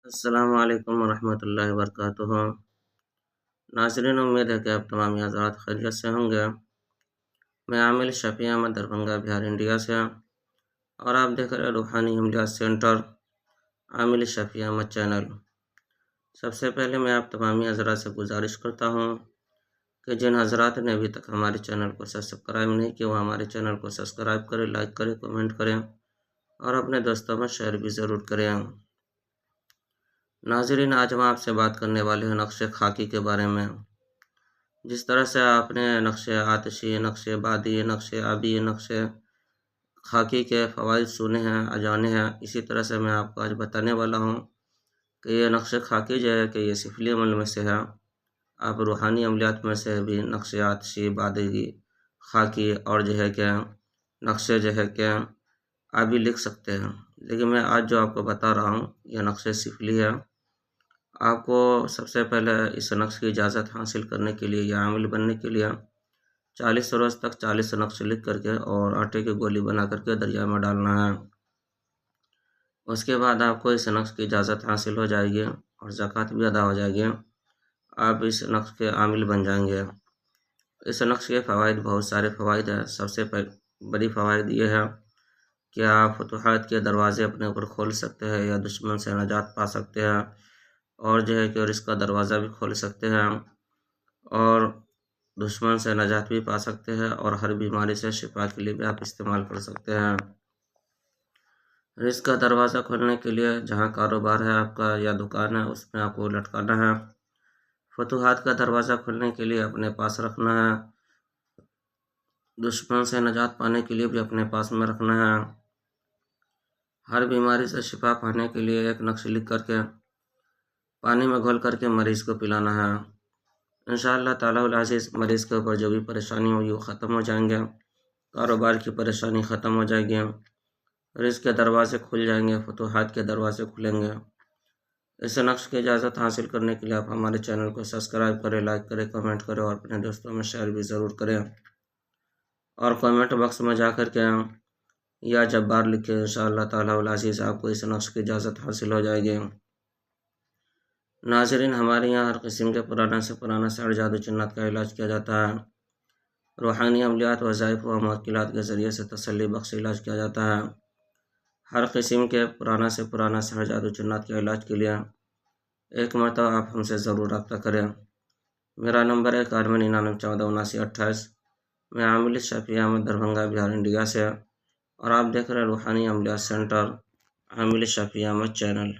السلام علیکم ورحمۃ اللہ وبرکاتہ۔ ناظرین، امید ہے کہ آپ تمام حضرات خیریت سے ہوں گے۔ میں عامل شفیع احمد دربھنگہ بہار انڈیا سے، اور آپ دیکھ رہے روحانی عملیات سینٹر عامل شفیع احمد چینل۔ سب سے پہلے میں آپ تمامی حضرات سے گزارش کرتا ہوں کہ جن حضرات نے ابھی تک ہمارے چینل کو سبسکرائب نہیں کیا وہ ہمارے چینل کو سبسکرائب کریں، لائک کریں، کمنٹ کریں اور اپنے دوستوں میں شیئر بھی ضرور کریں۔ ناظرین، آج ہم آپ سے بات کرنے والے ہیں نقش خاکی کے بارے میں۔ جس طرح سے آپ نے نقش آتشی، نقش بادی، نقش آبی، نقش خاکی کے فوائد سنے ہیں، جانے ہیں، اسی طرح سے میں آپ کو آج بتانے والا ہوں کہ یہ نقش خاکی جو ہے کہ یہ سفلی عمل میں سے ہے۔ آپ روحانی عملیات میں سے بھی نقش آتشی، بادی، خاکی اور جو ہے کہ نقش جو ہے کہ آبی لکھ سکتے ہیں، لیکن میں آج جو آپ کو بتا رہا ہوں یہ نقش سفلی ہے۔ آپ کو سب سے پہلے اس نقش کی اجازت حاصل کرنے کے لیے یا عامل بننے کے لیے 40 روز تک 40 نقش لکھ کر کے اور آٹے کی گولی بنا کر کے دریا میں ڈالنا ہے۔ اس کے بعد آپ کو اس نقش کی اجازت حاصل ہو جائے گی اور زکوٰۃ بھی ادا ہو جائے گی، آپ اس نقش کے عامل بن جائیں گے۔ اس نقش کے فوائد بہت سارے فوائد ہیں۔ سب سے بڑی فوائد یہ ہے کہ آپ فتوحات کے دروازے اپنے اوپر کھول سکتے ہیں یا دشمن سے نجات پا سکتے ہیں، اور جو ہے کہ رزق کا دروازہ بھی کھول سکتے ہیں اور دشمن سے نجات بھی پا سکتے ہیں، اور ہر بیماری سے شفا کے لیے بھی آپ استعمال کر سکتے ہیں۔ رزق کا دروازہ کھولنے کے لیے جہاں کاروبار ہے آپ کا یا دکان ہے اس میں آپ کو لٹکانا ہے۔ فتوحات کا دروازہ کھولنے کے لیے اپنے پاس رکھنا ہے۔ دشمن سے نجات پانے کے لیے بھی اپنے پاس میں رکھنا ہے۔ ہر بیماری سے شفا پانے کے لیے ایک نقش لکھ کر کے پانی میں گھول کر کے مریض کو پلانا ہے۔ انشاءاللہ تعالی العزیز مریض کے اوپر جو بھی پریشانی ہوگی وہ ختم ہو جائیں گے، کاروبار کی پریشانی ختم ہو جائے گی، رزق کے دروازے کھل جائیں گے، فتوحات کے دروازے کھلیں گے۔ اس نقش کی اجازت حاصل کرنے کے لیے آپ ہمارے چینل کو سبسکرائب کریں، لائک کریں، کمنٹ کریں اور اپنے دوستوں میں شیئر بھی ضرور کریں، اور کمنٹ باکس میں جا کر کے یا جبار لکھیں۔ انشاءاللہ تعالی العزیز آپ کو اس نقش کی اجازت حاصل ہو جائے گی۔ ناظرین، ہمارے یہاں ہر قسم کے پرانا سے پرانا سحر، جادو، جنات کا علاج کیا جاتا ہے۔ روحانی عملیات، وظائف و موکلات کے ذریعے سے تسلی بخش علاج کیا جاتا ہے۔ ہر قسم کے پرانا سے پرانا سحر، جادو، جنات کے علاج کے لیے ایک مرتبہ آپ ہم سے ضرور رابطہ کریں۔ میرا نمبر ہے 9199147928۔ میں عامل شفیع احمد دربھنگہ بہار انڈیا سے، اور آپ دیکھ رہے روحانی عملیات سینٹر عامل شفیع احمد چینل۔